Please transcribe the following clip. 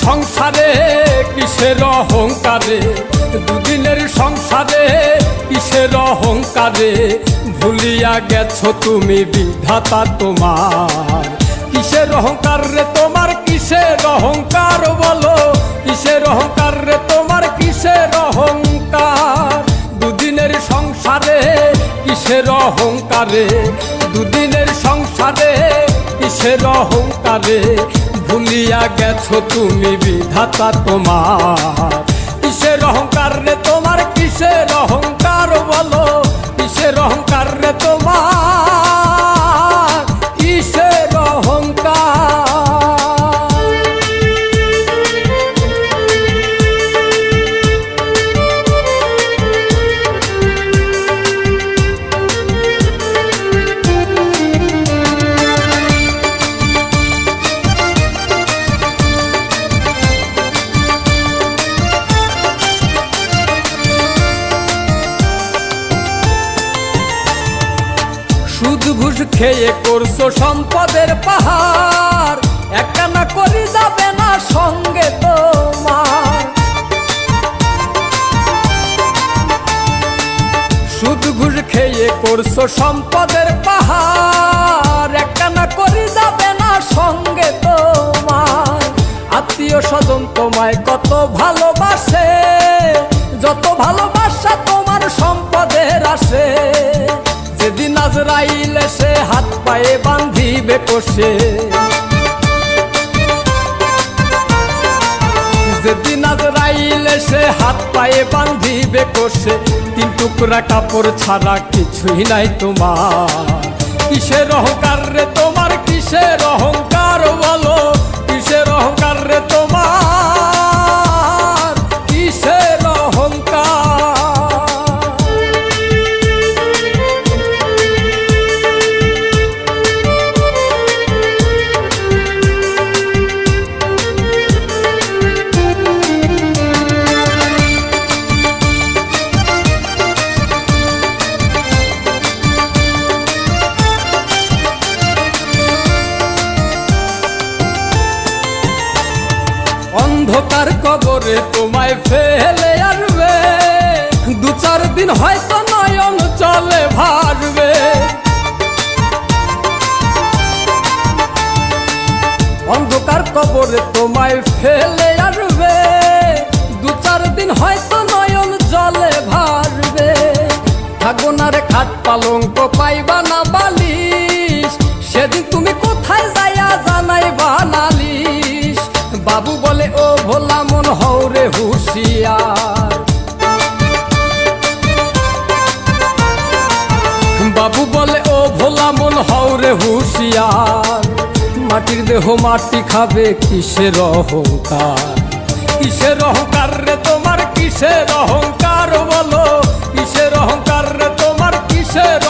সংসারে কিসের অহংকারে, দুদিনের সংসারে কিসের অহংকারে, ভুলিয়া গেছো তুমি বিধাতা তোমার। কিসের অহংকার রে তোমার, কিসের অহংকার বলো, কিসের অহংকার রে তোমার, কিসের অহংকার। দুদিনের সংসারে কিসের অহংকারে, দুদিনের সংসারে কিসের অহংকারে, ভুলিয়া গেছো তুমি বিধাতা তোমার। কিসের অহংকার রে তোমার, কিসের অহংকার বলো, কিসের অহংকার রে তোমার, কিসের অহংকার। সুদ ঘুষ খেয়ে করছো সম্পদের পাহাড়, একখানা করি যাবে না সঙ্গে তোমার। সুদ ঘুষ খেয়ে করছো সম্পদের পাহাড়, একখানা করি যাবে না সঙ্গে তোমার। আত্মীয় স্বজন তোমায় কত ভালোবাসে, যত ভালোবাসা তোমার সম্পদের আসে। যেদিন আজরাইল এসে হাত পায়ে বান্ধিবে কষে, যেদিন আজরাইল এসে হাত পায়ে বান্ধিবে কষে, তিন টুকরা কাপড় ছাড়া কিছুই নাই তোমার। কিসের অহংকার রে তোমার, কিসের অহংকার বলো, কিসের অহংকার রে তোমার, কিসের অহংকার। অন্ধকার কবরে তোমায় ফেলে আসবে, দু চার দিন হয়তো নয়ন চলে ভাসবে। অন্ধকার কবরে তোমায় ফেলে আসবে, দু চার দিন হয়তো নয়ন জলে ভাসবে। থাকবো না রে খাট পালঙ্ক, পাইবা না বালিশ, সেদিন তুমি কোথায় যাইয়া জানাইবা নালিশ। বাবু বলে ও ভোলা মন হও রে হুঁশিয়ার, বাবু বলে ও ভোলা মন হও রে হুঁশিয়ার। মাটির দেহ মাটি খাবে, কিসের অহংকার, কিসের অহংকার রে তোমার, কিসের অহংকার বলো, কিসের অহংকার রে তোমার, কিসের